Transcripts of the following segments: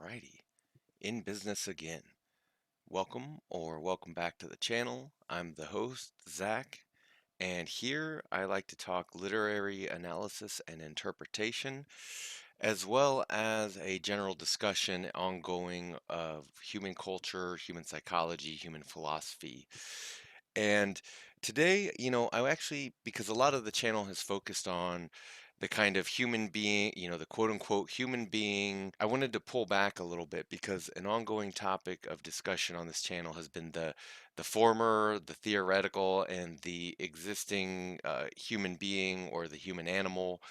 Alrighty, in business again. Welcome back to the channel. I'm the host, Zach, and here I like to talk literary analysis and interpretation, as well as a general discussion ongoing of human culture, human psychology, human philosophy. And today, I actually, because a lot of the channel has focused on the kind of human being, the quote unquote human being, I wanted to pull back a little bit because an ongoing topic of discussion on this channel has been the former, the theoretical, and the existing human being or the human animal,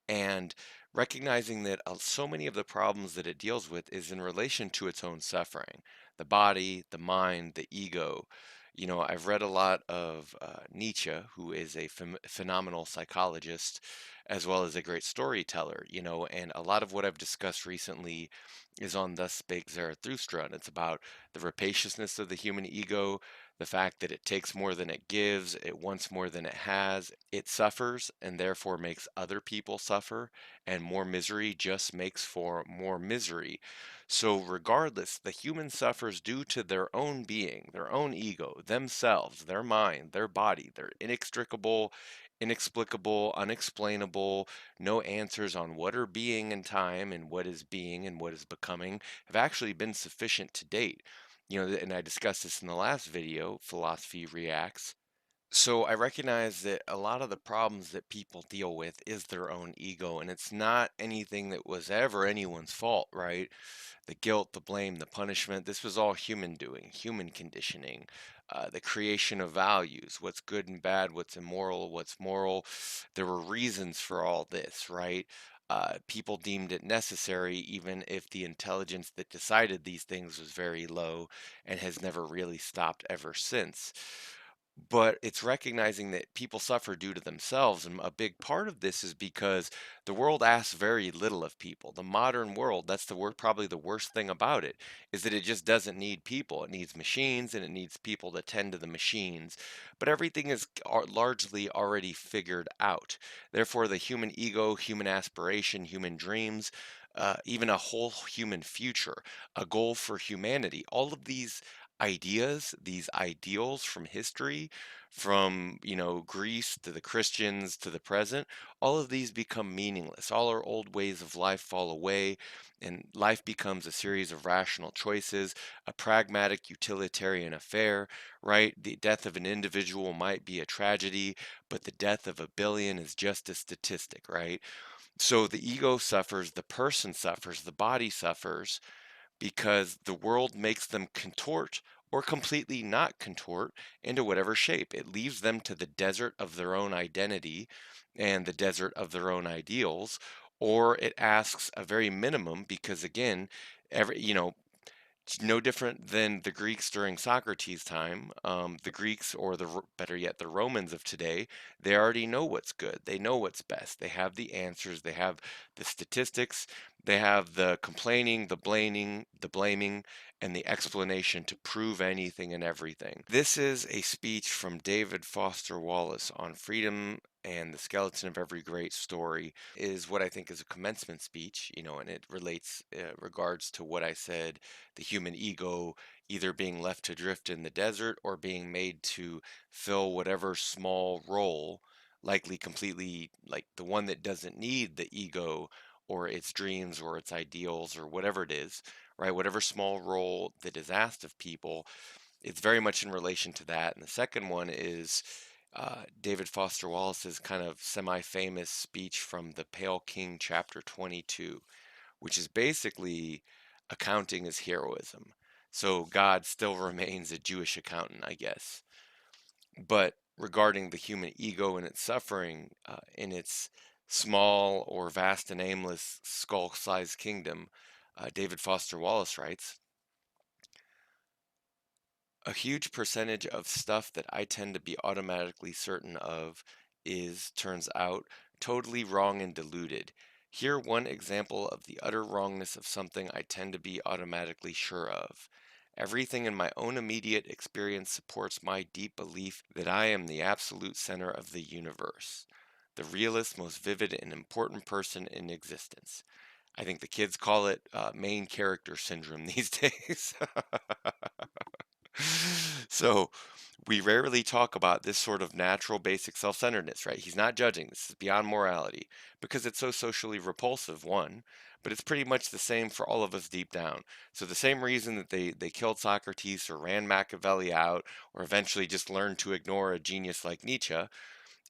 and recognizing that so many of the problems that it deals with is in relation to its own suffering, the body, the mind, the ego. I've read a lot of Nietzsche, who is a phenomenal psychologist as well as a great storyteller, and a lot of what I've discussed recently is on Thus Spake Zarathustra, and it's about the rapaciousness of the human ego, the fact that it takes more than it gives, it wants more than it has, it suffers and therefore makes other people suffer, and more misery just makes for more misery. So, regardless, the human suffers due to their own being, their own ego, themselves, their mind, their body, their inexplicable, unexplainable, no answers on what are being in time and what is being and what is becoming have actually been sufficient to date. And I discussed this in the last video, Philosophy Reacts. So I recognize that a lot of the problems that people deal with is their own ego, and it's not anything that was ever anyone's fault, right? The guilt, the blame, the punishment, this was all human doing, human conditioning, the creation of values, what's good and bad, what's immoral, what's moral. There were reasons for all this, right? People deemed it necessary, even if the intelligence that decided these things was very low and has never really stopped ever since. But it's recognizing that people suffer due to themselves. And a big part of this is because the world asks very little of people. The modern world, that's the word, probably the worst thing about it, is that it just doesn't need people. It needs machines and it needs people to tend to the machines. But everything is largely already figured out. Therefore, the human ego, human aspiration, human dreams, even a whole human future, a goal for humanity, all of these ideas, these ideals from history, from, Greece to the Christians to the present, all of these become meaningless. All our old ways of life fall away, and life becomes a series of rational choices, a pragmatic utilitarian affair, right? The death of an individual might be a tragedy, but the death of a billion is just a statistic, right? So the ego suffers, the person suffers, the body suffers, because the world makes them contort or completely not contort into whatever shape. It leaves them to the desert of their own identity and the desert of their own ideals, or it asks a very minimum because again, it's no different than the Greeks during Socrates' time. The Greeks, or better yet, the Romans of today, they already know what's good. They know what's best. They have the answers. They have the statistics. They have the complaining, the blaming, and the explanation to prove anything and everything. This is a speech from David Foster Wallace on freedom and the skeleton of every great story. Is what I think is a commencement speech, and it relates, regards to what I said, the human ego either being left to drift in the desert or being made to fill whatever small role, likely completely like the one that doesn't need the ego or its dreams or its ideals or whatever it is, right? Whatever small role that is asked of people, it's very much in relation to that. And the second one is David Foster Wallace's kind of semi-famous speech from The Pale King, chapter 22, which is basically accounting as heroism. So God still remains a Jewish accountant, I guess. But regarding the human ego and its suffering in its small or vast and aimless skull-sized kingdom, David Foster Wallace writes, a huge percentage of stuff that I tend to be automatically certain of is, turns out, totally wrong and deluded. Here one example of the utter wrongness of something I tend to be automatically sure of. Everything in my own immediate experience supports my deep belief that I am the absolute center of the universe, the realest, most vivid and important person in existence. I think the kids call it main character syndrome these days. So we rarely talk about this sort of natural basic self-centeredness, right? He's not judging. This is beyond morality because it's so socially repulsive, one, but it's pretty much the same for all of us deep down. So the same reason that they killed Socrates or ran Machiavelli out or eventually just learned to ignore a genius like Nietzsche,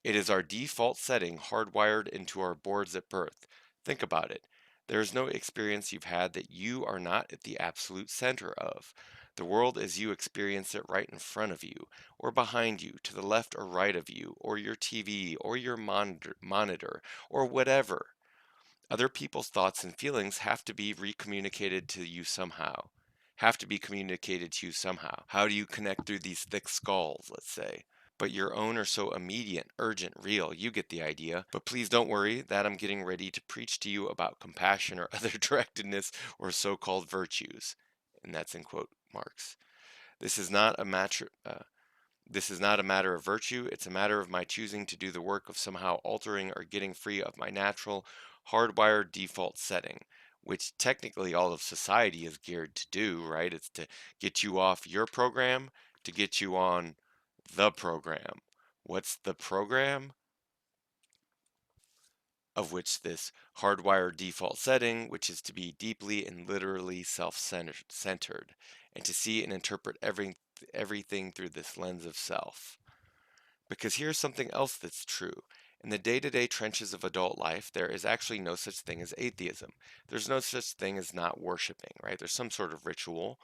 it is our default setting hardwired into our boards at birth. Think about it. There is no experience you've had that you are not at the absolute center of. The world as you experience it right in front of you, or behind you, to the left or right of you, or your TV, or your monitor, or whatever. Other people's thoughts and feelings have to be recommunicated to you somehow. Have to be communicated to you somehow. How do you connect through these thick skulls, let's say? But your own are so immediate, urgent, real. You get the idea. But please don't worry that I'm getting ready to preach to you about compassion or other directedness or so-called virtues. And that's in quote marks. This is not a this is not a matter of virtue. It's a matter of my choosing to do the work of somehow altering or getting free of my natural, hardwired default setting, which technically all of society is geared to do, right? It's to get you off your program to get you on the program. What's the program? Of which this hardwired default setting, which is to be deeply and literally self-centered, and to see and interpret everything through this lens of self. Because here's something else that's true. In the day-to-day trenches of adult life, there is actually no such thing as atheism. There's no such thing as not worshiping, right? There's some sort of ritual.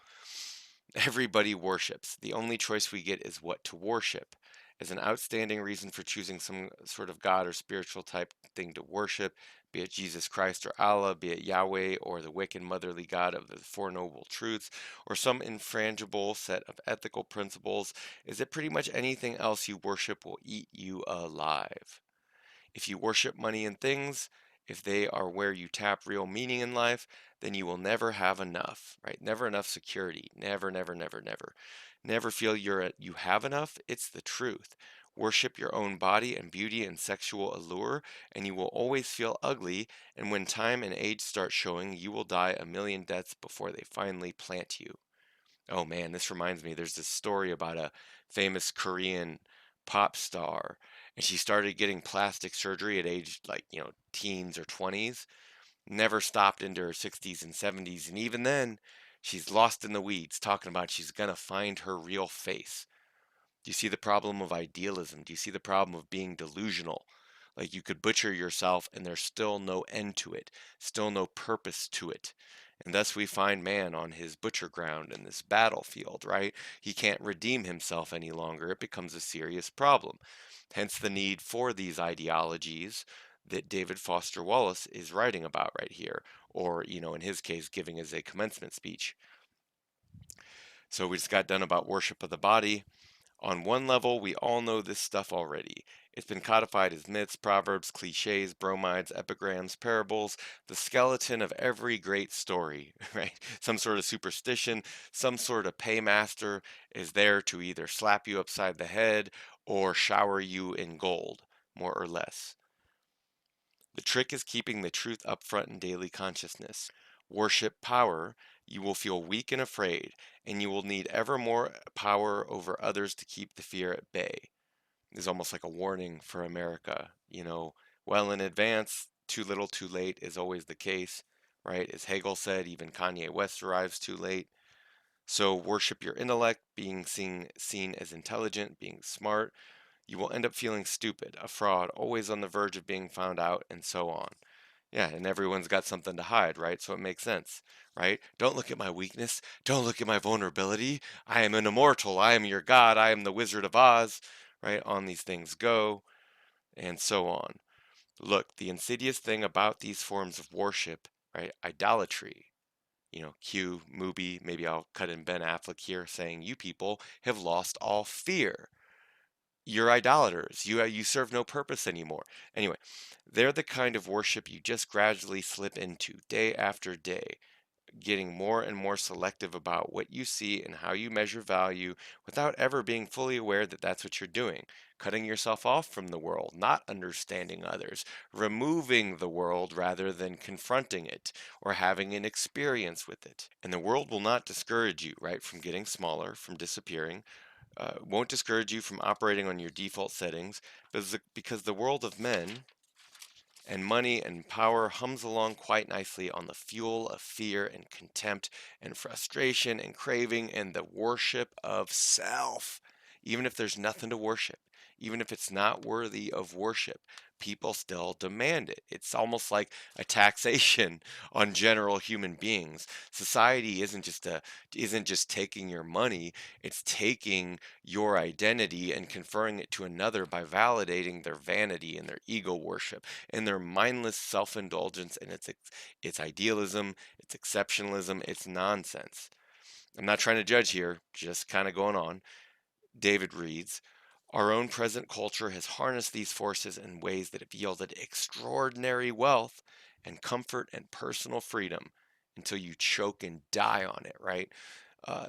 Everybody worships. The only choice we get is what to worship. As an outstanding reason for choosing some sort of God or spiritual type thing to worship, be it Jesus Christ or Allah, be it Yahweh or the wicked motherly God of the Four Noble Truths, or some infrangible set of ethical principles, is that pretty much anything else you worship will eat you alive. If you worship money and things, if they are where you tap real meaning in life, then you will never have enough, right? Never enough security. Never, never, never, never. Never feel you have enough. It's the truth. Worship your own body and beauty and sexual allure, and you will always feel ugly. And when time and age start showing, you will die a million deaths before they finally plant you. Oh man, this reminds me, there's this story about a famous Korean pop star, and she started getting plastic surgery at age like, teens or 20s, never stopped into her 60s and 70s, and even then, she's lost in the weeds talking about she's gonna find her real face. Do you see the problem of idealism? Do you see the problem of being delusional? Like you could butcher yourself and there's still no end to it, still no purpose to it. And thus we find man on his butcher ground in this battlefield, right? He can't redeem himself any longer. It becomes a serious problem. Hence the need for these ideologies that David Foster Wallace is writing about right here, or, in his case, giving as a commencement speech. So we just got done about worship of the body. On one level, we all know this stuff already. It's been codified as myths, proverbs, cliches, bromides, epigrams, parables, the skeleton of every great story, right? Some sort of superstition, some sort of paymaster is there to either slap you upside the head or shower you in gold, more or less. The trick is keeping the truth up front in daily consciousness. Worship power, you will feel weak and afraid, and you will need ever more power over others to keep the fear at bay. Is almost like a warning for America, well in advance, too little too late is always the case, right? As Hegel said, even Kanye West arrives too late. So worship your intellect, being seen as intelligent, being smart. You will end up feeling stupid, a fraud, always on the verge of being found out, and so on. Yeah, and everyone's got something to hide, right? So it makes sense, right? Don't look at my weakness. Don't look at my vulnerability. I am an immortal. I am your God. I am the Wizard of Oz, right? On these things go, and so on. Look, the insidious thing about these forms of worship, right? Idolatry. Cue movie. Maybe I'll cut in Ben Affleck here saying, "You people have lost all fear. You're idolaters. You serve no purpose anymore." Anyway, they're the kind of worship you just gradually slip into day after day. getting more and more selective about what you see and how you measure value without ever being fully aware that that's what you're doing. Cutting yourself off from the world, not understanding others, removing the world rather than confronting it or having an experience with it. And the world will not discourage you, right, from getting smaller, from disappearing, won't discourage you from operating on your default settings, because the world of men and money and power hums along quite nicely on the fuel of fear and contempt and frustration and craving and the worship of self. Even if there's nothing to worship, even if it's not worthy of worship, people still demand it. It's almost like a taxation on general human beings. Society isn't just taking your money, it's taking your identity and conferring it to another by validating their vanity and their ego worship and their mindless self-indulgence and its idealism, its exceptionalism, its nonsense. I'm not trying to judge here, just kind of going on. David reads, our own present culture has harnessed these forces in ways that have yielded extraordinary wealth and comfort and personal freedom until you choke and die on it, right?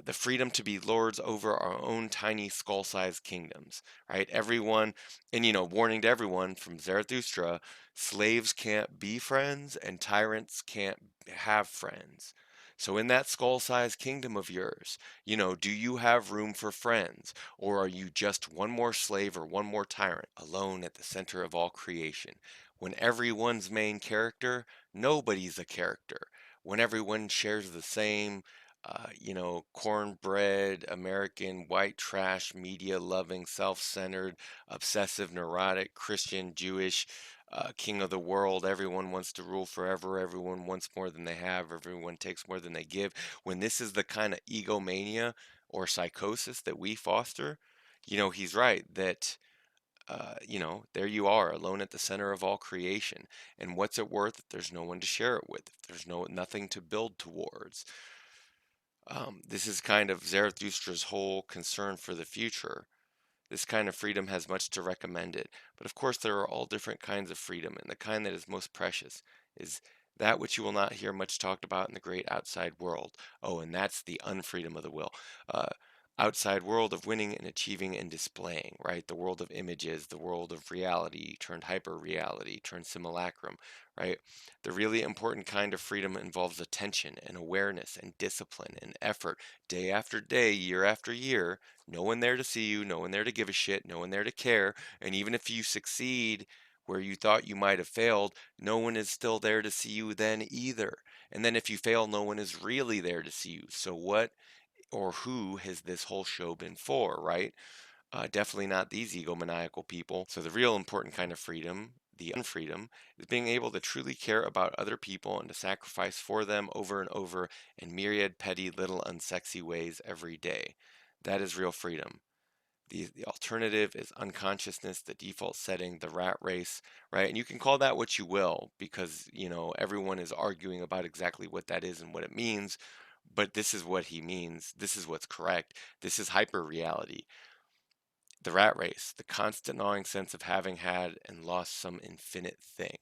The freedom to be lords over our own tiny skull-sized kingdoms, right? Everyone, and warning to everyone from Zarathustra, slaves can't be friends and tyrants can't have friends. So in that skull-sized kingdom of yours, do you have room for friends? Or are you just one more slave or one more tyrant, alone at the center of all creation? When everyone's main character, nobody's a character. When everyone shares the same cornbread, American, white trash, media loving, self centered, obsessive, neurotic, Christian, Jewish, king of the world. Everyone wants to rule forever. Everyone wants more than they have. Everyone takes more than they give. When this is the kind of egomania or psychosis that we foster, he's right that. There you are, alone at the center of all creation. And what's it worth if there's no one to share it with? If there's nothing to build towards? This is kind of Zarathustra's whole concern for the future. This kind of freedom has much to recommend it, but of course there are all different kinds of freedom, and the kind that is most precious is that which you will not hear much talked about in the great outside world. Oh, and that's the unfreedom of the will. Uh, Outside world of winning and achieving and displaying, right? The world of images, the world of reality turned hyper reality, turned simulacrum, right? The really important kind of freedom involves attention and awareness and discipline and effort day after day, year after year. No one there to see you, no one there to give a shit, no one there to care. And even if you succeed where you thought you might have failed, no one is still there to see you then either. And then if you fail, no one is really there to see you. So what or who has this whole show been for, right? Definitely not these egomaniacal people. So the real important kind of freedom, the unfreedom, is being able to truly care about other people and to sacrifice for them over and over in myriad petty little unsexy ways every day. That is real freedom. The alternative is unconsciousness, the default setting, the rat race, right? And you can call that what you will because, everyone is arguing about exactly what that is and what it means. But this is what he means. This is what's correct. This is hyper reality. The rat race, the constant gnawing sense of having had and lost some infinite thing,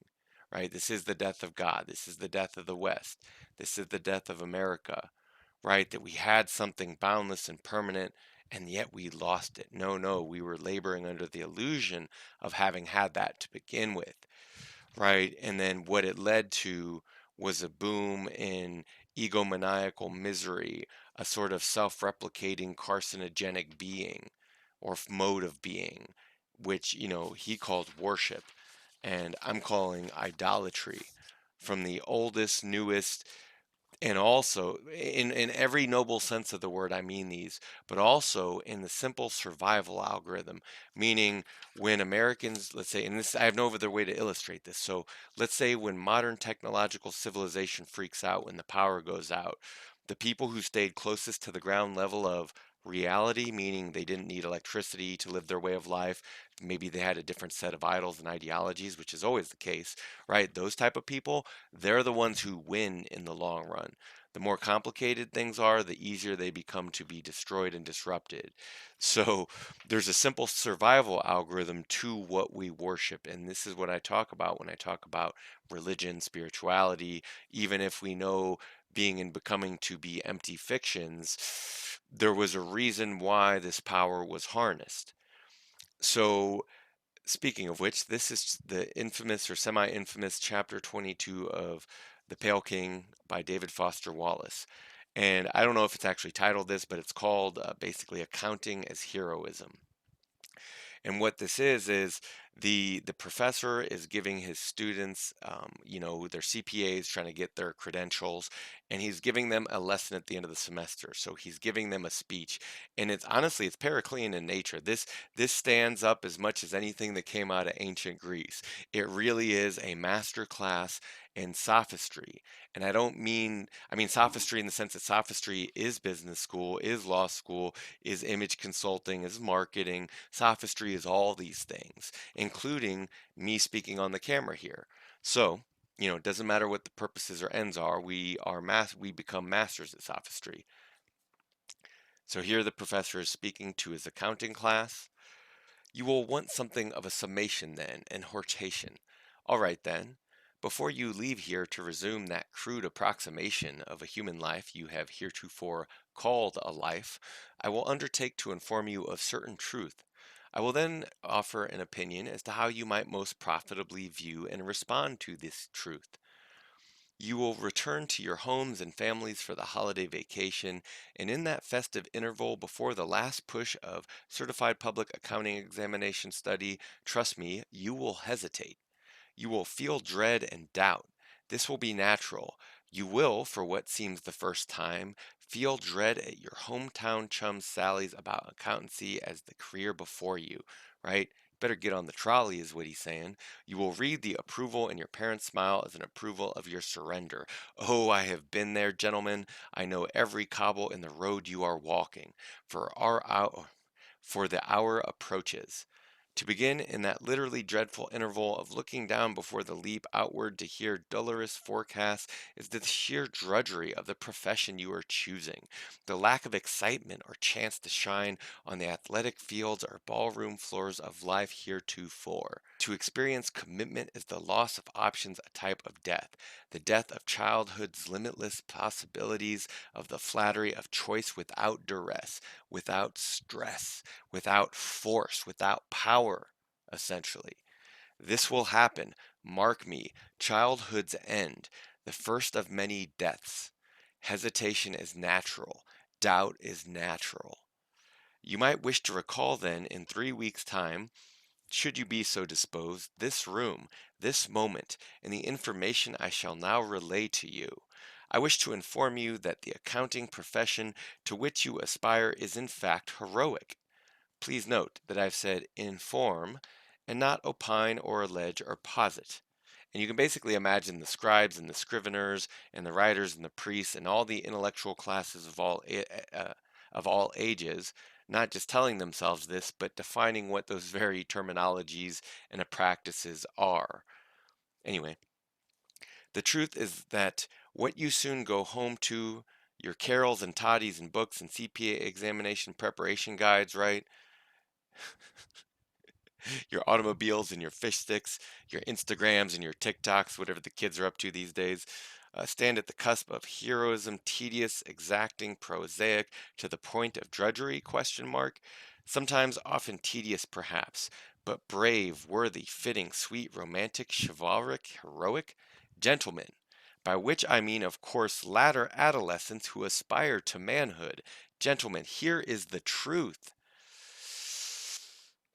right? This is the death of God. This is the death of the West. This is the death of America, right? That we had something boundless and permanent, and yet we lost it. No, no, we were laboring under the illusion of having had that to begin with, right? And then what it led to was a boom in egomaniacal misery, a sort of self replicating carcinogenic being or mode of being, which, he called worship, and I'm calling idolatry from the oldest, newest, and also in every noble sense of the word, I mean these, but also in the simple survival algorithm, meaning when Americans, let's say, and this, I have no other way to illustrate this. So let's say when modern technological civilization freaks out, when the power goes out, the people who stayed closest to the ground level of reality, meaning they didn't need electricity to live their way of life, maybe they had a different set of idols and ideologies, which is always the case, right? Those type of people, they're the ones who win in the long run. The more complicated things are, the easier they become to be destroyed and disrupted. So there's a simple survival algorithm to what we worship. And this is what I talk about when I talk about religion, spirituality, even if we know being and becoming to be empty fictions, there was a reason why this power was harnessed. So, speaking of which, this is the infamous or semi-infamous chapter 22 of The Pale King by David Foster Wallace. And I don't know if it's actually titled this, but it's called basically Accounting as Heroism. And what this is the professor is giving his students, their CPAs, trying to get their credentials, and he's giving them a lesson at the end of the semester. So he's giving them a speech, and it's honestly it's Periclean in nature. This stands up as much as anything that came out of ancient Greece. It really is a master class in sophistry. And I mean sophistry in the sense that sophistry is business school, is law school, is image consulting, is marketing. Sophistry is all these things, including me speaking on the camera here. So, it doesn't matter what the purposes or ends are, we become masters at sophistry. So here the professor is speaking to his accounting class. You will want something of a summation then, and hortation. All right then. Before you leave here to resume that crude approximation of a human life you have heretofore called a life, I will undertake to inform you of certain truth. I will then offer an opinion as to how you might most profitably view and respond to this truth. You will return to your homes and families for the holiday vacation, and in that festive interval before the last push of certified public accounting examination study, trust me, you will hesitate. You will feel dread and doubt. This will be natural. You will, for what seems the first time, feel dread at your hometown chum's sallies about accountancy as the career before you, right? Better get on the trolley, is what he's saying. You will read the approval in your parents' smile as an approval of your surrender. Oh, I have been there, gentlemen. I know every cobble in the road you are walking. For the hour approaches. To begin in that literally dreadful interval of looking down before the leap outward to hear dolorous forecasts is the sheer drudgery of the profession you are choosing, the lack of excitement or chance to shine on the athletic fields or ballroom floors of life heretofore. To experience commitment is the loss of options, a type of death, the death of childhood's limitless possibilities, of the flattery of choice without duress, without stress, without force, without power, essentially. This will happen, mark me, childhood's end, the first of many deaths. Hesitation is natural, doubt is natural. You might wish to recall then, in 3 weeks' time, should you be so disposed, this room, this moment, and the information I shall now relay to you. I wish to inform you that the accounting profession to which you aspire is in fact heroic. Please note that I've said inform and not opine or allege or posit. And you can basically imagine the scribes and the scriveners and the writers and the priests and all the intellectual classes of all ages, not just telling themselves this, but defining what those very terminologies and practices are. Anyway, the truth is that what you soon go home to, your carols and toddies and books and CPA examination preparation guides, right? Your automobiles and your fish sticks, your Instagrams and your TikToks, whatever the kids are up to these days, stand at the cusp of heroism, tedious, exacting, prosaic, to the point of drudgery, question mark. Sometimes often tedious perhaps, but brave, worthy, fitting, sweet, romantic, chivalric, heroic, gentlemen, by which I mean, of course, latter adolescents who aspire to manhood. Gentlemen, here is the truth.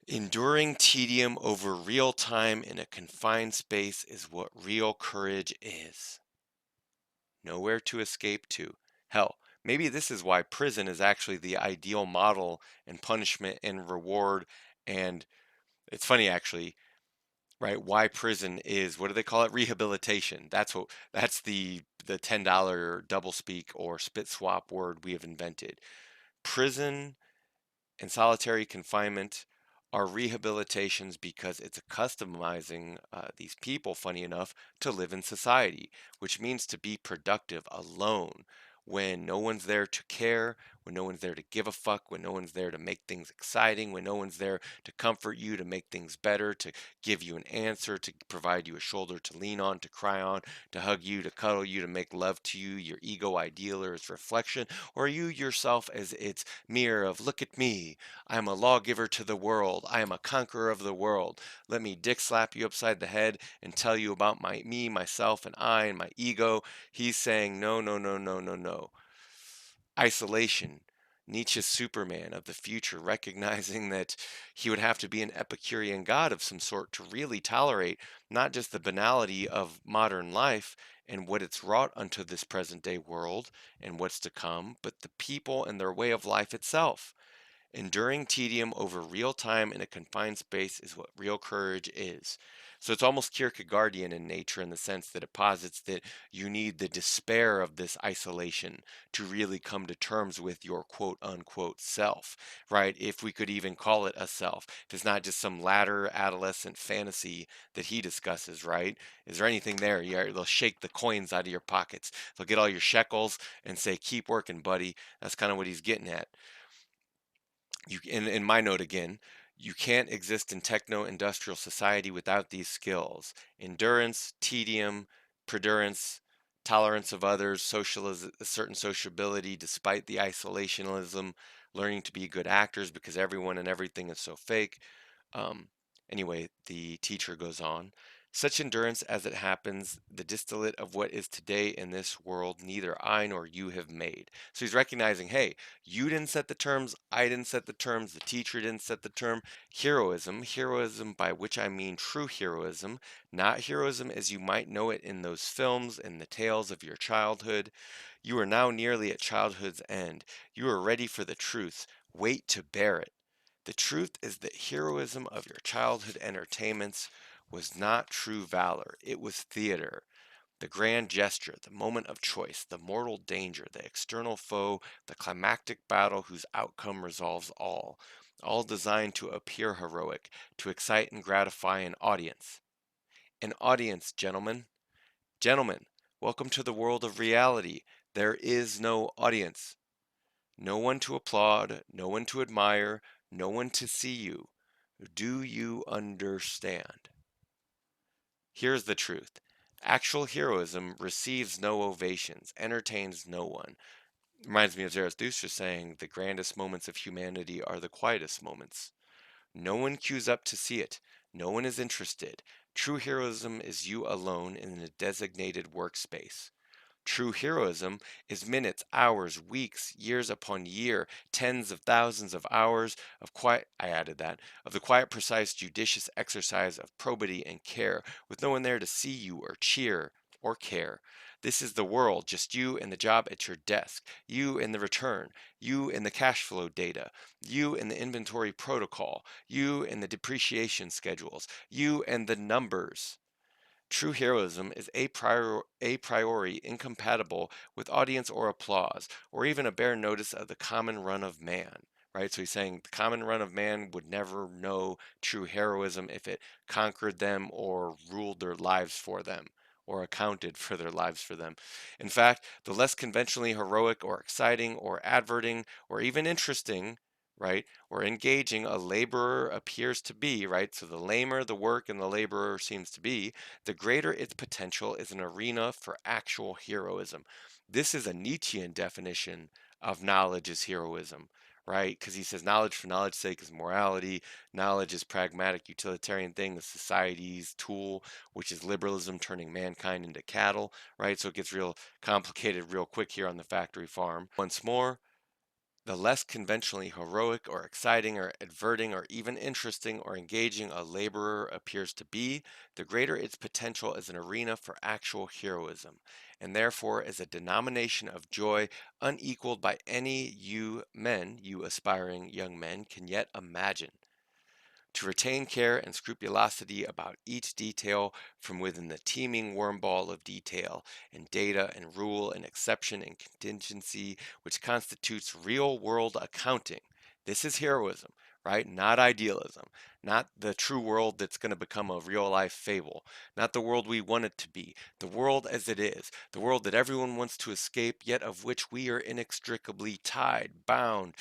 Enduring tedium over real time in a confined space is what real courage is. Nowhere to escape to. Hell, maybe this is why prison is actually the ideal model and punishment and reward. And it's funny actually, right? Why prison is, what do they call it? Rehabilitation. That's the $10 double speak or spit swap word we have invented. Prison and solitary confinement are rehabilitations because it's customizing these people, funny enough, to live in society, which means to be productive alone when no one's there to care, when no one's there to give a fuck, when no one's there to make things exciting, when no one's there to comfort you, to make things better, to give you an answer, to provide you a shoulder to lean on, to cry on, to hug you, to cuddle you, to make love to you, your ego ideal or its reflection, or you yourself as its mirror of look at me, I am a lawgiver to the world, I am a conqueror of the world. Let me dick slap you upside the head and tell you about me, myself, and I, and my ego. He's saying, no, no, no, no, no, no. Isolation. Nietzsche's Superman of the future, recognizing that he would have to be an Epicurean god of some sort to really tolerate not just the banality of modern life and what it's wrought unto this present day world and what's to come, but the people and their way of life itself. Enduring tedium over real time in a confined space is what real courage is. So it's almost Kierkegaardian in nature in the sense that it posits that you need the despair of this isolation to really come to terms with your quote unquote self, right? If we could even call it a self. If it's not just some latter adolescent fantasy that he discusses, right? Is there anything there? Yeah, they'll shake the coins out of your pockets. They'll get all your shekels and say, keep working, buddy. That's kind of what he's getting at. In my note again, you can't exist in techno-industrial society without these skills: endurance, tedium, perdurance, tolerance of others, a certain sociability despite the isolationism, learning to be good actors because everyone and everything is so fake. Um, anyway, the teacher goes on. Such endurance as it happens, the distillate of what is today in this world, neither I nor you have made. So he's recognizing, hey, you didn't set the terms, I didn't set the terms, the teacher didn't set the term. Heroism by which I mean true heroism, not heroism as you might know it in those films and the tales of your childhood. You are now nearly at childhood's end. You are ready for the truth. Wait to bear it. The truth is that heroism of your childhood entertainments was not true valor. It was theater. The grand gesture, the moment of choice, the mortal danger, the external foe, the climactic battle whose outcome resolves all designed to appear heroic, to excite and gratify an audience. An audience, gentlemen. Gentlemen, welcome to the world of reality. There is no audience. No one to applaud, no one to admire, no one to see you. Do you understand? Here's the truth. Actual heroism receives no ovations, entertains no one. Reminds me of Zarathustra saying, the grandest moments of humanity are the quietest moments. No one queues up to see it. No one is interested. True heroism is you alone in a designated workspace. True heroism is minutes, hours, weeks, years upon year, tens of thousands of hours of quiet, I added that, of the quiet, precise, judicious exercise of probity and care, with no one there to see you or cheer or care. This is the world, just you and the job at your desk, you and the return, you and the cash flow data, you and the inventory protocol, you and the depreciation schedules, you and the numbers. True heroism is a priori incompatible with audience or applause, or even a bare notice of the common run of man. Right? So he's saying the common run of man would never know true heroism if it conquered them or ruled their lives for them or accounted for their lives for them. In fact, the less conventionally heroic or exciting or adverting or even interesting, right, or engaging a laborer appears to be, right? So the lamer the work and the laborer seems to be, the greater its potential is an arena for actual heroism. This is a Nietzschean definition of knowledge as heroism, right? Because he says knowledge for knowledge's sake is morality. Knowledge is pragmatic, utilitarian thing, the society's tool, which is liberalism turning mankind into cattle, right? So it gets real complicated real quick here on the factory farm. Once more, the less conventionally heroic or exciting or adverting or even interesting or engaging a laborer appears to be, the greater its potential as an arena for actual heroism, and therefore as a denomination of joy unequaled by any you aspiring young men, can yet imagine. To retain care and scrupulosity about each detail from within the teeming wormball of detail and data and rule and exception and contingency which constitutes real world accounting. This is heroism, right? Not idealism, not the true world that's going to become a real life fable, not the world we want it to be, the world as it is, the world that everyone wants to escape, yet of which we are inextricably tied, bound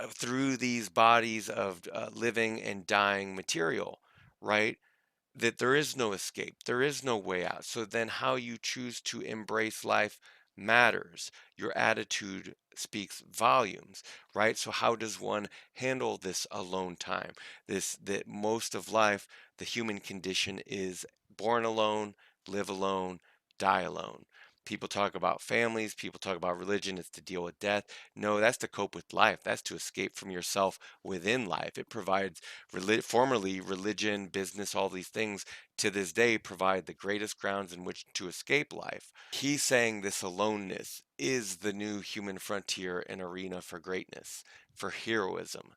through these bodies of living and dying material, right? That there is no escape, there is no way out. So then, how you choose to embrace life matters. Your attitude speaks volumes, right? So, how does one handle this alone time? This that most of life, the human condition is born alone, live alone, die alone. People talk about families, people talk about religion, it's to deal with death. No, that's to cope with life. That's to escape from yourself within life. It provides formerly religion, business, all these things to this day provide the greatest grounds in which to escape life. He's saying this aloneness is the new human frontier and arena for greatness, for heroism.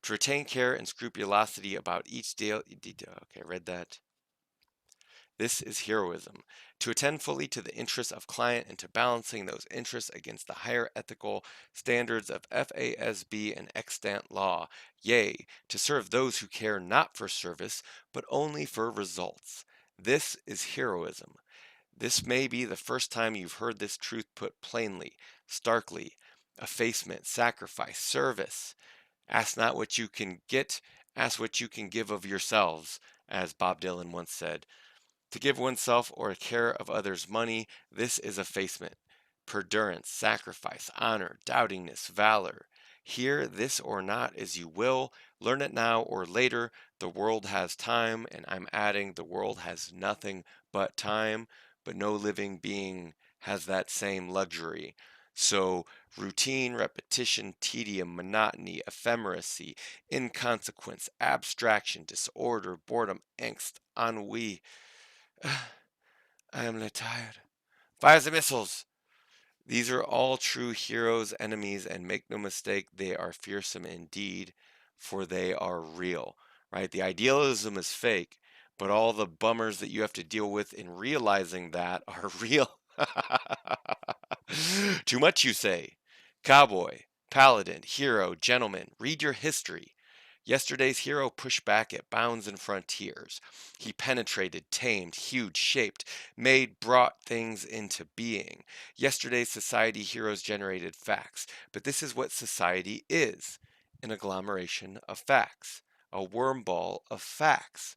To retain care and scrupulosity about each detail. Okay, I read that. This is heroism. To attend fully to the interests of client and to balancing those interests against the higher ethical standards of FASB and extant law. Yea, to serve those who care not for service, but only for results. This is heroism. This may be the first time you've heard this truth put plainly, starkly. Effacement, sacrifice, service. Ask not what you can get, ask what you can give of yourselves, as Bob Dylan once said. To give oneself or care of others money, this is effacement, perdurance, sacrifice, honor, doubtingness, valor. Here, this or not as you will, learn it now or later. The world has time, and I'm adding the world has nothing but time, but no living being has that same luxury. So, routine, repetition, tedium, monotony, ephemeracy, inconsequence, abstraction, disorder, boredom, angst, ennui. I am tired. Fire the missiles! These are all true heroes' enemies, and make no mistake, they are fearsome indeed, for they are real, right? The idealism is fake, but all the bummers that you have to deal with in realizing that are real. Too much, you say? Cowboy, paladin, hero, gentleman, read your history. Yesterday's hero pushed back at bounds and frontiers. He penetrated, tamed, hewed, shaped, made, brought things into being. Yesterday's society heroes generated facts, but this is what society is, an agglomeration of facts, a wormball of facts.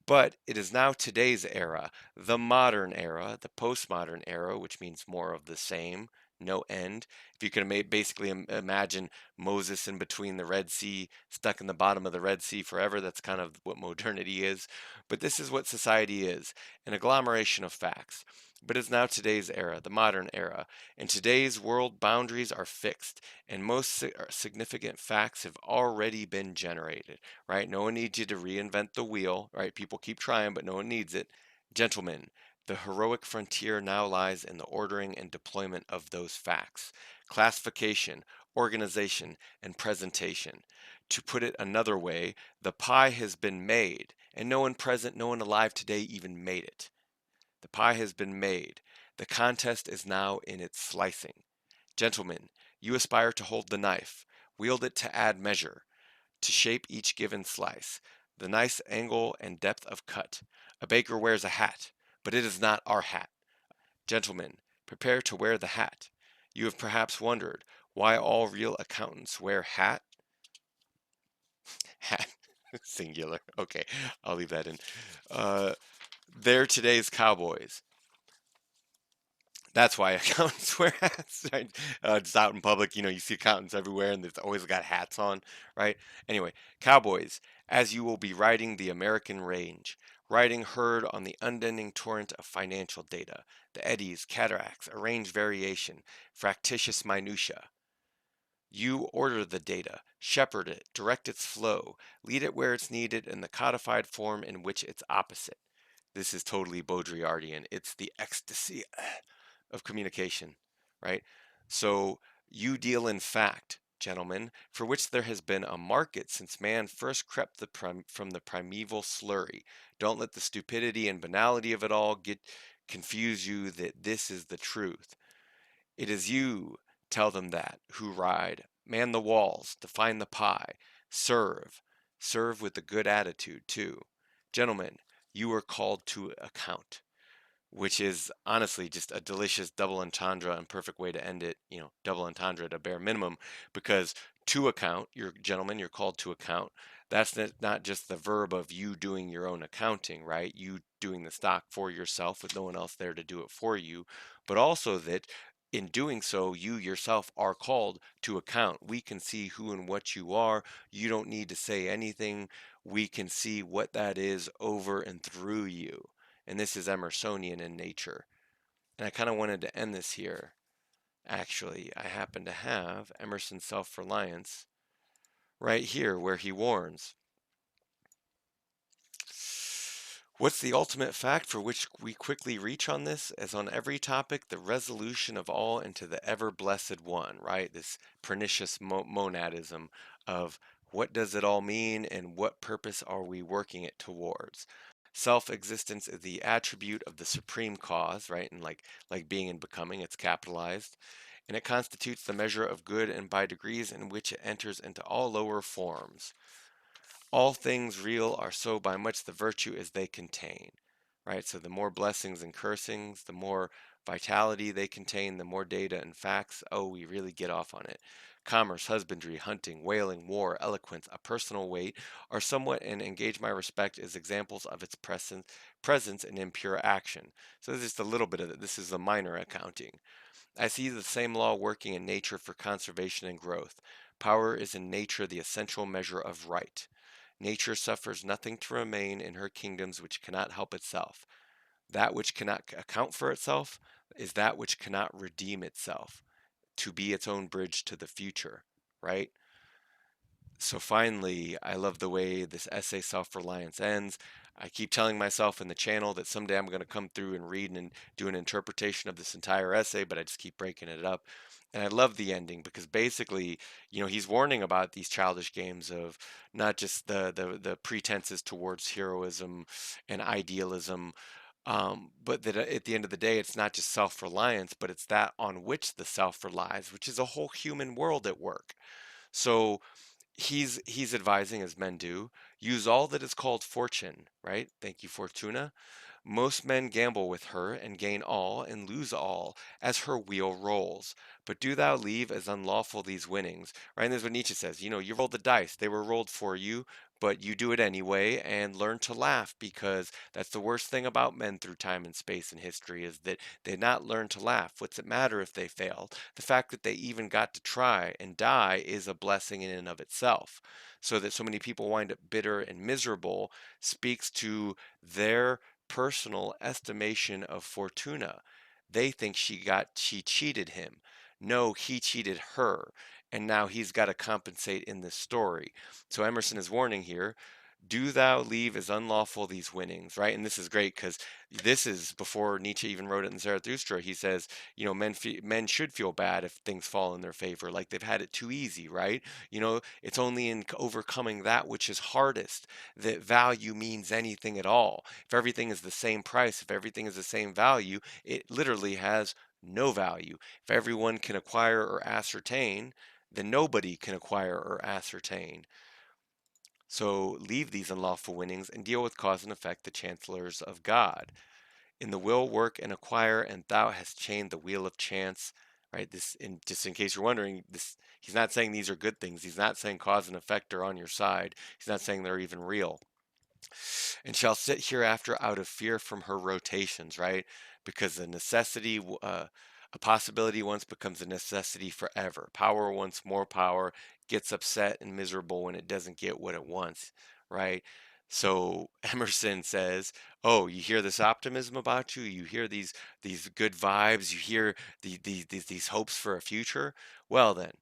But it is now today's era, the modern era, the postmodern era, which means more of the same, no end. If you can basically imagine Moses in between the Red Sea, stuck in the bottom of the Red Sea forever, that's kind of what modernity is. But this is what society is, an agglomeration of facts. But it's now today's era, the modern era. In today's world, boundaries are fixed, and most significant facts have already been generated, right? No one needs you to reinvent the wheel, right? People keep trying, but no one needs it. Gentlemen, the heroic frontier now lies in the ordering and deployment of those facts, classification, organization, and presentation. To put it another way, the pie has been made, and no one present, no one alive today even made it. The pie has been made. The contest is now in its slicing. Gentlemen, you aspire to hold the knife, wield it to add measure, to shape each given slice, the nice angle and depth of cut. A baker wears a hat, but it is not our hat. Gentlemen, prepare to wear the hat. You have perhaps wondered why all real accountants wear hat. Hat, singular. Okay, I'll leave that in. They're today's cowboys. That's why accountants wear hats, right? Just out in public, you see accountants everywhere, and they've always got hats on, right? Anyway, cowboys, as you will be riding the American range, riding herd on the unending torrent of financial data, the eddies, cataracts, arranged variation, fractious minutia. You order the data, shepherd it, direct its flow, lead it where it's needed in the codified form in which it's opposite. This is totally Baudrillardian. It's the ecstasy of communication, right? So you deal in fact, gentlemen, for which there has been a market since man first crept from the primeval slurry. Don't let the stupidity and banality of it all confuse you that this is the truth. It is you, tell them that, who ride, man the walls, define the pie, Serve. Serve with a good attitude, too. Gentlemen, you are called to account, which is honestly just a delicious double entendre and perfect way to end it. Double entendre at a bare minimum, because to account, you're called to account. That's not just the verb of you doing your own accounting, right? You doing the stock for yourself with no one else there to do it for you, but also that in doing so, you yourself are called to account. We can see who and what you are. You don't need to say anything. We can see what that is over and through you. And this is Emersonian in nature. And I kind of wanted to end this here. Actually, I happen to have Emerson's Self-Reliance right here where he warns. What's the ultimate fact for which we quickly reach on this? As on every topic, the resolution of all into the ever-blessed one, right? This pernicious monadism of what does it all mean and what purpose are we working it towards? Self-existence is the attribute of the supreme cause, right? And like being and becoming, it's capitalized. And it constitutes the measure of good, and by degrees in which it enters into all lower forms. All things real are so by much the virtue as they contain, right? So the more blessings and cursings, the more vitality they contain, the more data and facts. Oh, we really get off on it. Commerce, husbandry, hunting, whaling, war, eloquence, a personal weight are somewhat and engage my respect as examples of its presence in impure action. So this is just a little bit of it. This is the minor accounting. I see the same law working in nature for conservation and growth. Power is in nature the essential measure of right. Nature suffers nothing to remain in her kingdoms which cannot help itself. That which cannot account for itself is that which cannot redeem itself, to be its own bridge to the future, right? So finally, I love the way this essay, Self-Reliance, ends. I keep telling myself in the channel that someday I'm going to come through and read and do an interpretation of this entire essay, but I just keep breaking it up. And I love the ending because basically, he's warning about these childish games of not just the pretenses towards heroism and idealism, but that at the end of the day, it's not just self-reliance, but it's that on which the self relies, which is a whole human world at work. So he's advising, as men do, use all that is called fortune, right? Thank you, Fortuna. Most men gamble with her and gain all and lose all as her wheel rolls. But do thou leave as unlawful these winnings, right? And this is what Nietzsche says. You rolled the dice, they were rolled for you, but you do it anyway and learn to laugh, because that's the worst thing about men through time and space and history, is that they not learn to laugh. What's it matter if they failed? The fact that they even got to try and die is a blessing in and of itself. So that so many people wind up bitter and miserable speaks to their personal estimation of Fortuna. They think she cheated him. No, he cheated her. And now he's got to compensate in this story. So Emerson is warning here, do thou leave as unlawful these winnings, right? And this is great because this is before Nietzsche even wrote it in Zarathustra. He says, men should feel bad if things fall in their favor, like they've had it too easy, right? It's only in overcoming that which is hardest that value means anything at all. If everything is the same price, if everything is the same value, it literally has no value. If everyone can acquire or ascertain, then nobody can acquire or ascertain. So leave these unlawful winnings and deal with cause and effect, the chancellors of God. In the will work and acquire, and thou hast chained the wheel of chance. Right? Just in case you're wondering, he's not saying these are good things. He's not saying cause and effect are on your side. He's not saying they're even real. And shall sit hereafter out of fear from her rotations, right? Because a possibility once becomes a necessity forever. Power wants more power, gets upset and miserable when it doesn't get what it wants, right? So Emerson says, "Oh, you hear this optimism about you? You hear these good vibes? You hear these hopes for a future? Well then,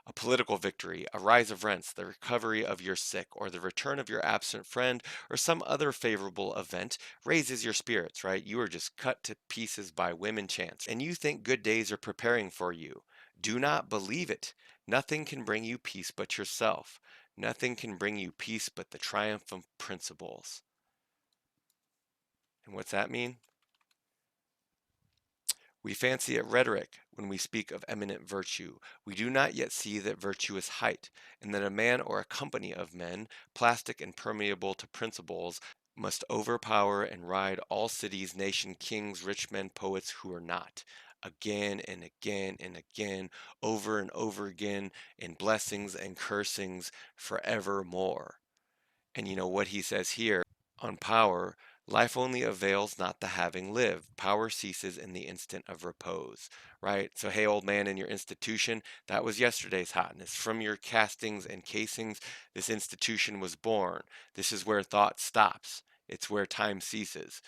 a political victory, a rise of rents, the recovery of your sick, or the return of your absent friend, or some other favorable event raises your spirits, right? You are just cut to pieces by whim and chance, and you think good days are preparing for you. Do not believe it. Nothing can bring you peace but yourself. Nothing can bring you peace but the triumph of principles." And what's that mean? We fancy it rhetoric when we speak of eminent virtue. We do not yet see that virtue is height, and that a man or a company of men, plastic and permeable to principles, must overpower and ride all cities, nation, kings, rich men, poets who are not. Again and again and again, over and over again, in blessings and cursings forevermore. And you know what he says here on power, life only avails not the having lived. Power ceases in the instant of repose, right? So, hey, old man, in your institution, that was yesterday's hotness. From your castings and casings, this institution was born. This is where thought stops. It's where time ceases.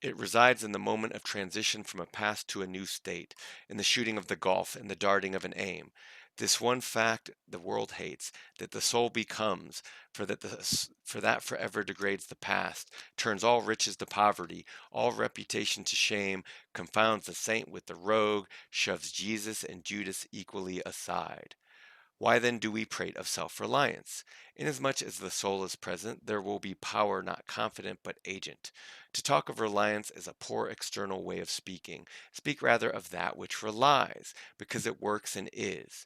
It resides in the moment of transition from a past to a new state, in the shooting of the gulf and the darting of an aim. This one fact the world hates, that the soul becomes, for that forever degrades the past, turns all riches to poverty, all reputation to shame, confounds the saint with the rogue, shoves Jesus and Judas equally aside. Why then do we prate of self-reliance? Inasmuch as the soul is present, there will be power not confident but agent. To talk of reliance is a poor external way of speaking. Speak rather of that which relies, because it works and is.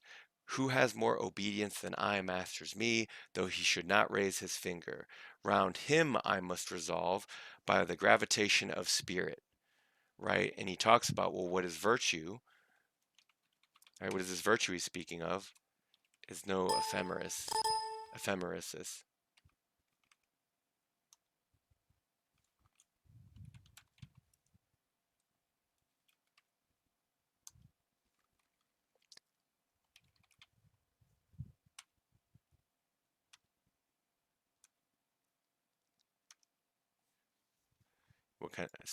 Who has more obedience than I masters me, though he should not raise his finger? Round him I must resolve by the gravitation of spirit, right? And he talks about, well, what is virtue? Right? What is this virtue he's speaking of? Is no ephemeris.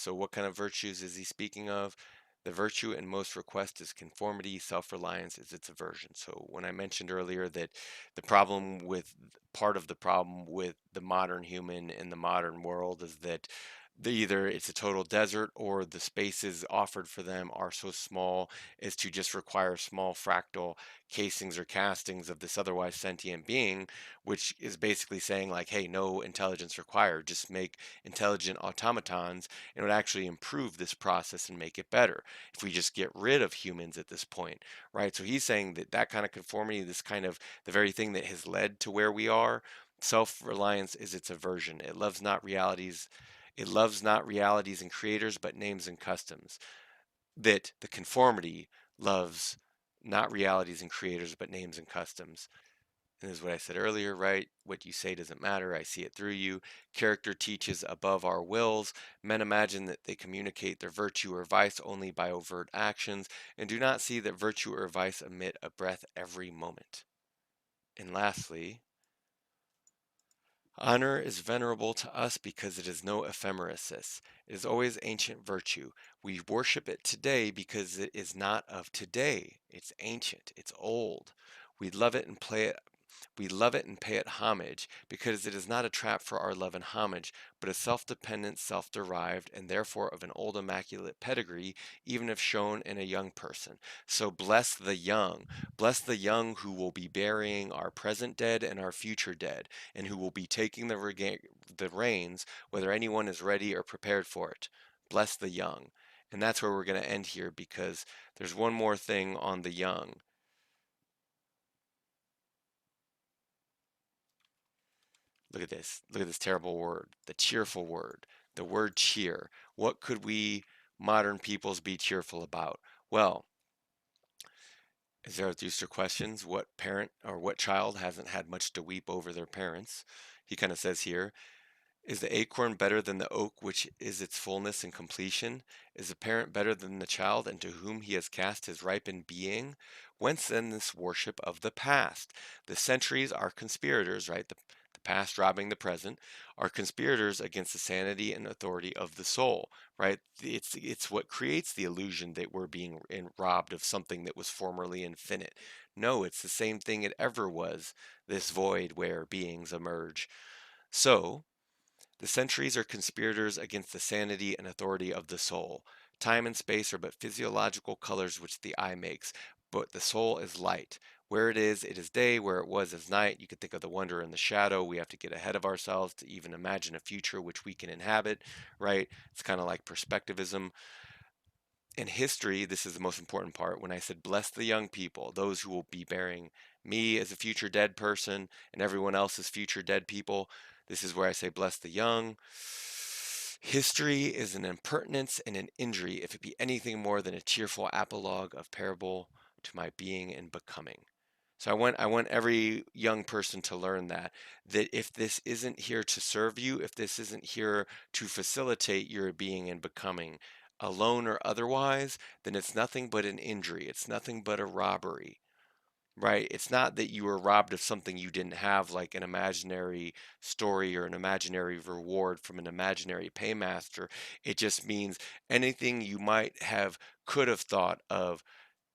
What kind of virtues is he speaking of? The virtue in most request is conformity, self-reliance is its aversion. So when I mentioned earlier that the problem with part of the problem with the modern human in the modern world is that either it's a total desert or the spaces offered for them are so small as to just require small fractal casings or castings of this otherwise sentient being, which is basically saying like, hey, no intelligence required, just make intelligent automatons, and it would actually improve this process and make it better if we just get rid of humans at this point, right? So he's saying that that kind of conformity, this kind of the very thing that has led to where we are, self-reliance is its aversion. It loves not realities and creators, but names and customs. That the conformity loves not realities and creators, but names and customs. And this is what I said earlier, right? What you say doesn't matter. I see it through you. Character teaches above our wills. Men imagine that they communicate their virtue or vice only by overt actions, and do not see that virtue or vice emit a breath every moment. And lastly, honor is venerable to us because it is no ephemeris. It is always ancient virtue. We worship it today because it is not of today. It's ancient. It's old. We love it and play it We love it and pay it homage, because it is not a trap for our love and homage, but a self-dependent, self-derived, and therefore of an old immaculate pedigree, even if shown in a young person. So bless the young who will be burying our present dead and our future dead, and who will be taking the reins, whether anyone is ready or prepared for it. Bless the young. And that's where we're going to end here, because there's one more thing on the young. Look at this. Look at this terrible word. The cheerful word. The word cheer. What could we modern peoples be cheerful about? Well, as Zarathustra questions, what parent or what child hasn't had much to weep over their parents? He kind of says here, is the acorn better than the oak, which is its fullness and completion? Is the parent better than the child into whom he has cast his ripened being? Whence then this worship of the past? The centuries are conspirators, right? The past robbing the present are conspirators against the sanity and authority of the soul, right? It's what creates the illusion that we're being robbed of something that was formerly infinite. No, it's the same thing it ever was, this void where beings emerge. So, the centuries are conspirators against the sanity and authority of the soul. Time and space are but physiological colors which the eye makes, but the soul is light. Where it is day. Where it was, is night. You could think of the wonder and the shadow. We have to get ahead of ourselves to even imagine a future which we can inhabit, right? It's kind of like perspectivism. In history, this is the most important part. When I said, bless the young people, those who will be bearing me as a future dead person and everyone else as future dead people, this is where I say, bless the young. History is an impertinence and an injury if it be anything more than a cheerful apologue of parable to my being and becoming. So I want every young person to learn that if this isn't here to serve you, if this isn't here to facilitate your being and becoming, alone or otherwise, then it's nothing but an injury. It's nothing but a robbery. Right? It's not that you were robbed of something you didn't have, like an imaginary story or an imaginary reward from an imaginary paymaster. It just means anything you might have could have thought of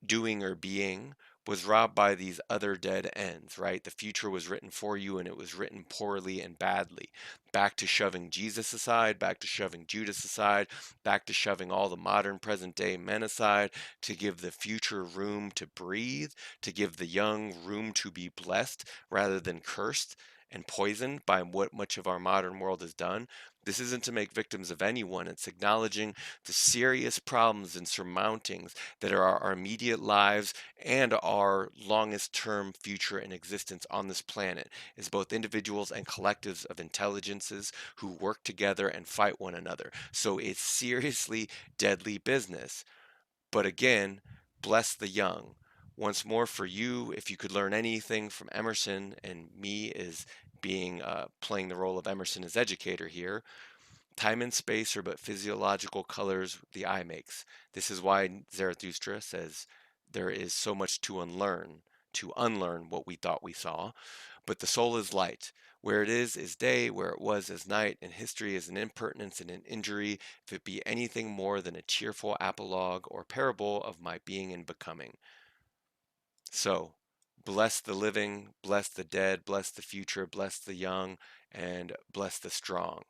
doing or being was robbed by these other dead ends, right? The future was written for you and it was written poorly and badly. Back to shoving Jesus aside, back to shoving Judas aside, back to shoving all the modern present day men aside to give the future room to breathe, to give the young room to be blessed rather than cursed and poisoned by what much of our modern world has done. This isn't to make victims of anyone. It's acknowledging the serious problems and surmountings that are our immediate lives and our longest term future in existence on this planet is both individuals and collectives of intelligences who work together and fight one another. So it's seriously deadly business. But again, bless the young. Once more for you, if you could learn anything from Emerson and me is being playing the role of Emerson as educator here, time and space are but physiological colors the eye makes. This is why Zarathustra says there is so much to unlearn what we thought we saw. But the soul is light. Where it is day, where it was is night, and history is an impertinence and an injury, if it be anything more than a cheerful apologue or parable of my being and becoming. So, bless the living, bless the dead, bless the future, bless the young, and bless the strong.